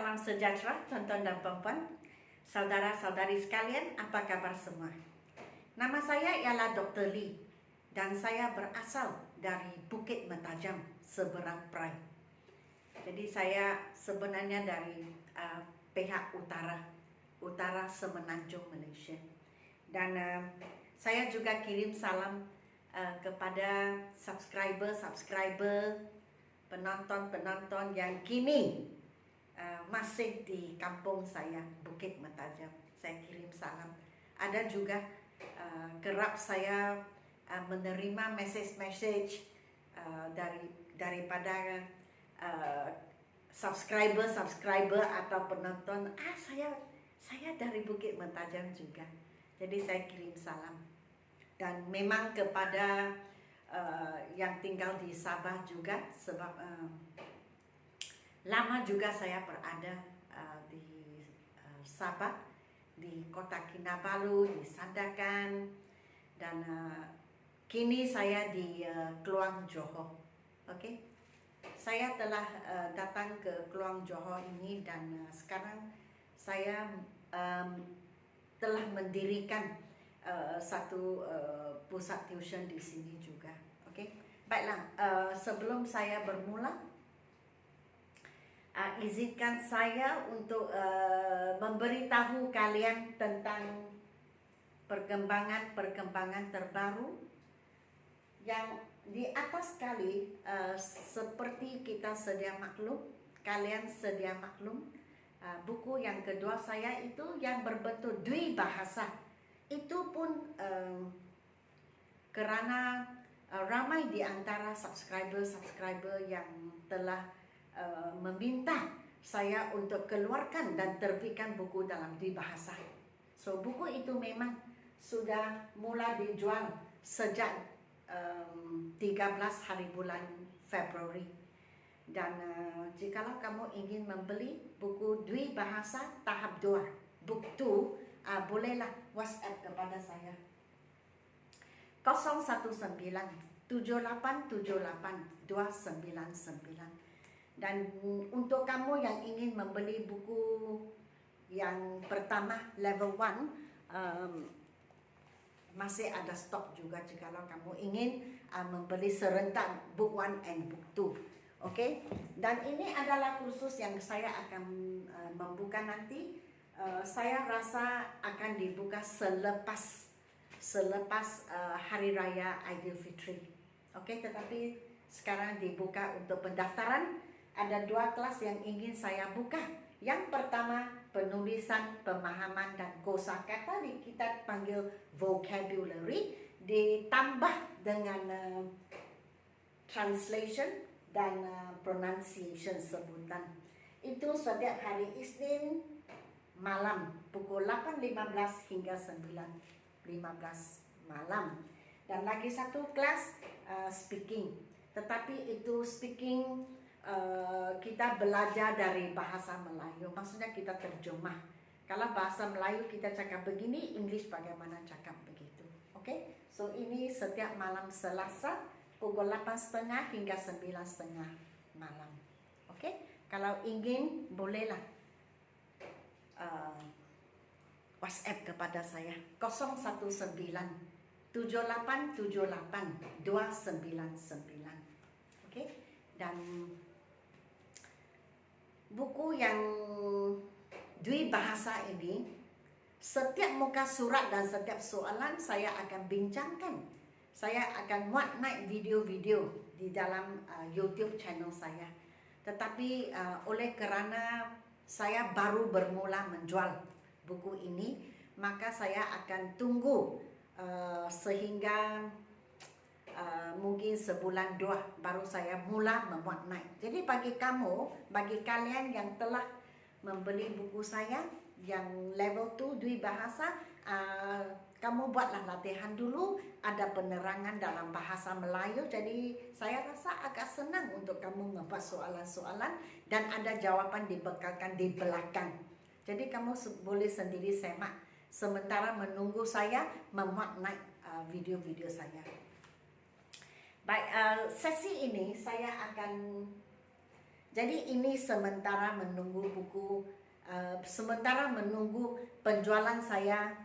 Salam sejahtera tuan-tuan dan puan-puan, saudara-saudari sekalian, apa kabar semua? Nama saya ialah Dr. Lee dan saya berasal dari Bukit Mentajam, seberang Perai. Jadi saya sebenarnya dari pihak utara Semenanjung Malaysia. Dan saya juga kirim salam kepada subscriber, penonton-penonton yang kini masih di kampung saya, Bukit Mentajam. Saya kirim salam. Ada juga kerap saya menerima message daripada subscriber atau penonton. Saya dari Bukit Mentajam juga. Jadi saya kirim salam. Dan memang kepada yang tinggal di Sabah juga, sebab lama juga saya berada di Sabah, di Kota Kinabalu, di Sandakan, dan kini saya di Kluang Johor. Okey, saya telah datang ke Kluang Johor ini dan sekarang saya telah mendirikan satu pusat tuition di sini juga. Okey, baiklah, sebelum saya bermula, izinkan saya untuk memberitahu kalian tentang perkembangan terbaru yang di atas sekali. Seperti kita sedia maklum, kalian sedia maklum, buku yang kedua saya itu yang berbentuk dwibahasa. Itu pun kerana ramai di antara subscriber yang telah meminta saya untuk keluarkan dan terbitkan buku dalam dwibahasa. So buku itu memang sudah mula dijual sejak 13 hari bulan Februari. Dan jikalau kamu ingin membeli buku dwibahasa tahap 2, book 2, bolehlah WhatsApp kepada saya 019 7878 299. Dan untuk kamu yang ingin membeli buku yang pertama level 1, masih ada stok juga jikalau kamu ingin membeli serentak book 1 and book 2. Okey, dan ini adalah kursus yang saya akan membuka nanti. Saya rasa akan dibuka selepas Hari Raya Aidilfitri. Okey, tetapi sekarang dibuka untuk pendaftaran. Ada 2 kelas yang ingin saya buka. Yang pertama, penulisan, pemahaman dan kosakata, kita panggil vocabulary, ditambah dengan translation dan pronunciation sebutan. Itu setiap hari Isnin malam pukul 8.15 hingga 9.15 malam. Dan lagi satu kelas speaking. Tetapi itu speaking kita belajar dari bahasa Melayu, maksudnya kita terjemah. Kalau bahasa Melayu kita cakap begini, English bagaimana cakap begitu. Okey, so ini setiap malam Selasa pukul 8.30 hingga 9.30 malam. Okey, kalau ingin bolehlah WhatsApp kepada saya 019 7878 299. Okey, dan buku yang dwibahasa ini, setiap muka surat dan setiap soalan saya akan bincangkan. Saya akan muat naik video-video di dalam YouTube channel saya. Tetapi oleh kerana saya baru bermula menjual buku ini, maka saya akan tunggu sehingga mungkin sebulan 2 baru saya mula memuat naik. Jadi bagi kalian yang telah membeli buku saya yang level 2 dwibahasa, kamu buatlah latihan dulu, ada penerangan dalam bahasa Melayu. Jadi saya rasa agak senang untuk kamu membuat soalan-soalan dan ada jawapan dibekalkan di belakang. Jadi kamu boleh sendiri semak sementara menunggu saya memuat naik video-video saya. Baik, sesi ini saya akan Jadi ini sementara menunggu buku, sementara menunggu penjualan saya.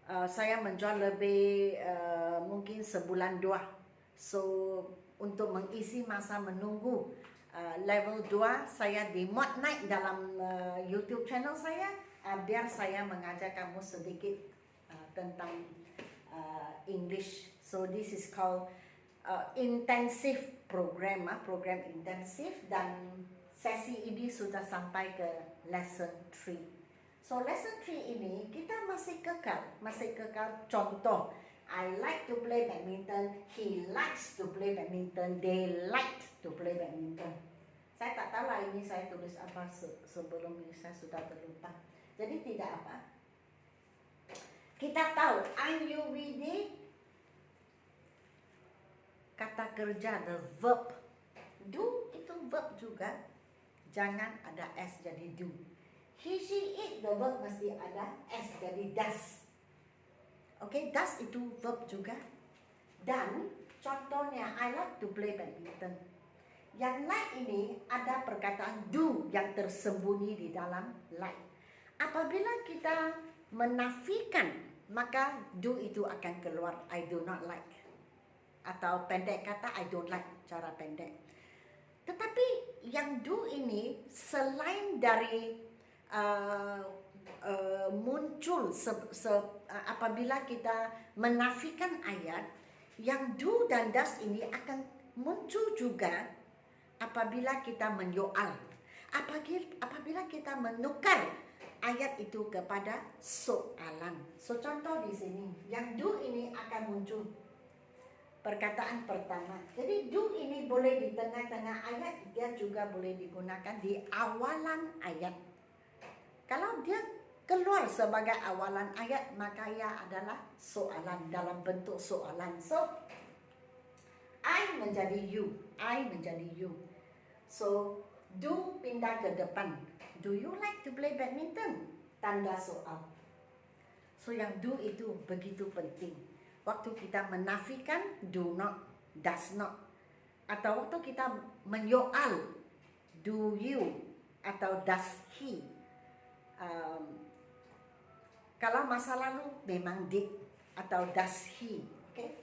Saya menjual lebih mungkin sebulan 2. So untuk mengisi masa menunggu level 2, saya dimuat naik dalam YouTube channel saya, biar saya mengajar kamu sedikit tentang English. So this is called intensive program, program intensif, dan sesi ini sudah sampai ke lesson 3. So lesson 3 ini kita masih kekal contoh. I like to play badminton, he likes to play badminton, they like to play badminton. Saya tak tahu lah ini saya tulis apa sebelum ini, saya sudah terlupa. Jadi tidak apa. Kita tahu IUVD kata kerja, the verb. Do itu verb juga. Jangan ada S jadi do. He, she, it, the verb mesti ada S jadi does. Oke, does itu verb juga. Dan contohnya, I like to play badminton. Yang like ini ada perkataan do yang tersembunyi di dalam like. Apabila kita menafikan, maka do itu akan keluar, I do not like. Atau pendek kata, I don't like, cara pendek. Tetapi yang do ini selain dari muncul apabila kita menafikan ayat, yang do dan does ini akan muncul juga apabila kita menyoal, apabila kita menukar ayat itu kepada soalan. So contoh di sini, yang do ini akan muncul perkataan pertama. Jadi do ini boleh di tengah-tengah ayat, dia juga boleh digunakan di awalan ayat. Kalau dia keluar sebagai awalan ayat, maka ia adalah soalan, dalam bentuk soalan. So I menjadi you, I menjadi you. So do pindah ke depan. Do you like to play badminton? Tanda soal. So yang do itu begitu penting. Waktu kita menafikan, do not, does not. Atau waktu kita menyoal, do you atau does he. Kalau masa lalu memang did atau does he. Okay?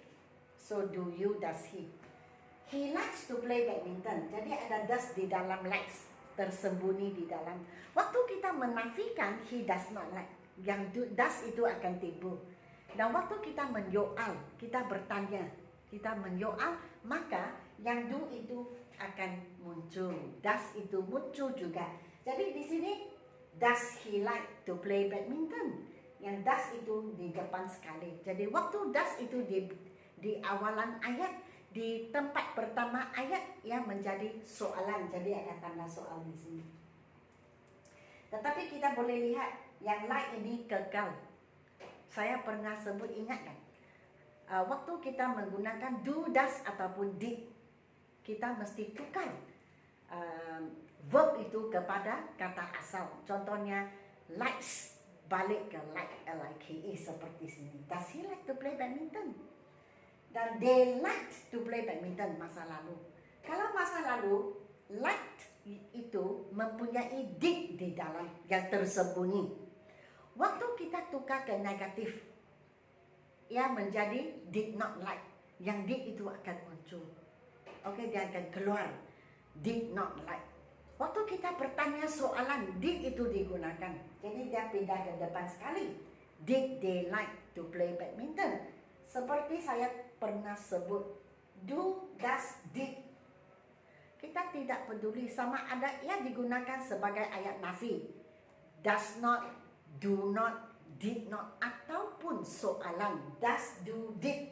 So do you, does he. He likes to play badminton. Jadi ada does di dalam likes, tersembunyi di dalam. Waktu kita menafikan, he does not like. Yang does itu akan timbul. Dan waktu kita menyoal, kita bertanya, kita menyoal, maka yang do itu akan muncul. Does itu muncul juga. Jadi di sini, does he like to play badminton? Yang does itu di depan sekali. Jadi waktu does itu di awalan ayat, di tempat pertama ayat yang menjadi soalan. Jadi ada tanda soal di sini. Tetapi kita boleh lihat yang like ini kekal. Saya pernah sebut, ingat kan? Waktu kita menggunakan do, does ataupun did, kita mesti tukar verb itu kepada kata asal. Contohnya likes balik ke like, L-I-K-E seperti sini. Does he like to play badminton? Dan they liked to play badminton masa lalu. Kalau masa lalu, liked itu mempunyai did di dalam yang tersembunyi. Waktu kita tukar ke negatif, ia menjadi did not like. Yang did itu akan muncul. Oke, dia akan keluar. Did not like. Waktu kita bertanya soalan, did itu digunakan. Jadi dia pindah ke depan sekali. Did they like to play badminton? Seperti saya pernah sebut, do, does, did. Kita tidak peduli sama ada ia digunakan sebagai ayat nafi. Does not, do not, did not, ataupun soalan. Does, do, did.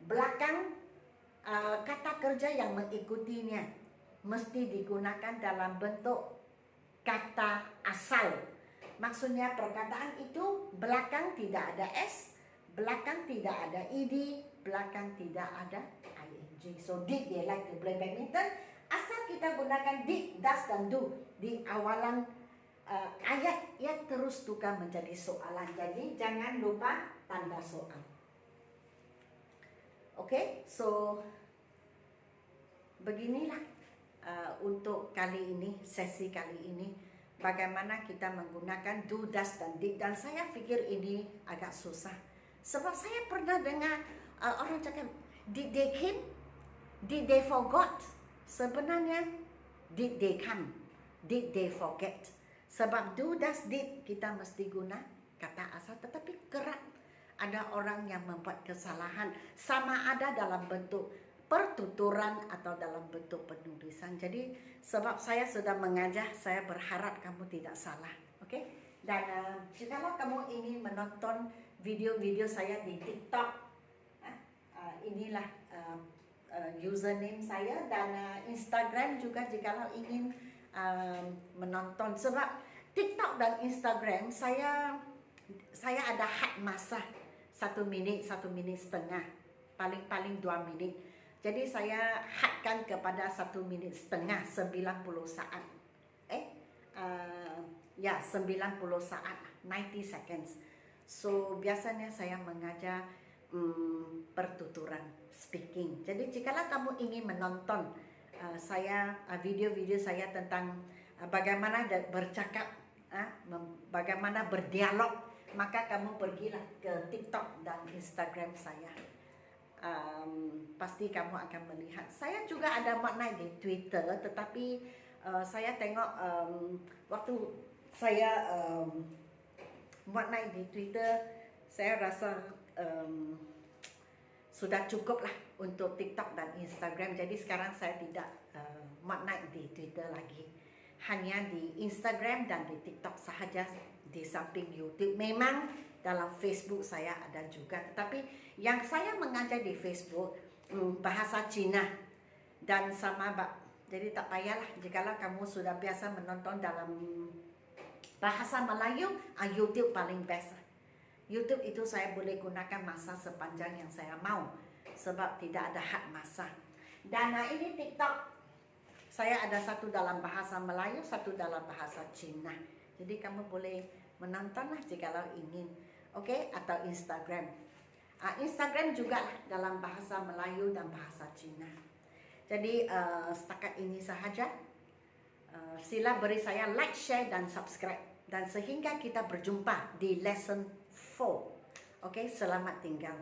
Belakang kata kerja yang mengikutinya mesti digunakan dalam bentuk kata asal. Maksudnya perkataan itu belakang tidak ada S, belakang tidak ada ed, belakang tidak ada ing. So did they like to play badminton? Asal kita gunakan did, does, dan do di awalan ayat, yang terus tukar menjadi soalan. Jadi jangan lupa tanda soal. Oke, so beginilah untuk kali ini, sesi kali ini, bagaimana kita menggunakan do, does, dan did. Dan saya pikir ini agak susah. Sebab saya pernah dengar orang cakap, did they came? Did they forgot? Sebenarnya, did they come? Did they forget? Sebab do, does, did kita mesti guna kata asal, tetapi kerap ada orang yang membuat kesalahan, sama ada dalam bentuk pertuturan atau dalam bentuk penulisan. Jadi sebab saya sudah mengajar, saya berharap kamu tidak salah, okey? Dan jikalau kamu ingin menonton video-video saya di TikTok, inilah username saya, dan Instagram juga jikalau ingin menonton. Sebab TikTok dan Instagram saya ada had masa 1 minit, 1 minit setengah, paling-paling 2 minit. Jadi saya hadkan kepada 1 minit setengah, 90 saat. 90 saat, 90 seconds. So biasanya saya mengajar pertuturan, speaking. Jadi jikalau kamu ingin menonton saya video-video saya tentang bagaimana bercakap, bagaimana berdialog, maka kamu pergilah ke TikTok dan Instagram saya. Pasti kamu akan melihat. Saya juga ada makna di Twitter, tetapi saya tengok waktu saya makna di Twitter, saya rasa sudah cukup lah untuk TikTok dan Instagram. Jadi sekarang saya tidak makna di Twitter lagi, hanya di Instagram dan di TikTok sahaja, di samping YouTube. Memang dalam Facebook saya ada juga, tetapi yang saya mengajar di Facebook bahasa Cina dan sama jadi tak payahlah jikalau kamu sudah biasa menonton dalam bahasa Melayu, YouTube paling best. YouTube itu saya boleh gunakan masa sepanjang yang saya mau, sebab tidak ada had masa. Dan ini TikTok, saya ada satu dalam bahasa Melayu, satu dalam bahasa Cina. Jadi kamu boleh menontonlah jikalau ingin. Okey, atau Instagram. Instagram juga dalam bahasa Melayu dan bahasa Cina. Jadi setakat ini sahaja. Sila beri saya like, share dan subscribe. Dan sehingga kita berjumpa di lesson 4. Okey, selamat tinggal.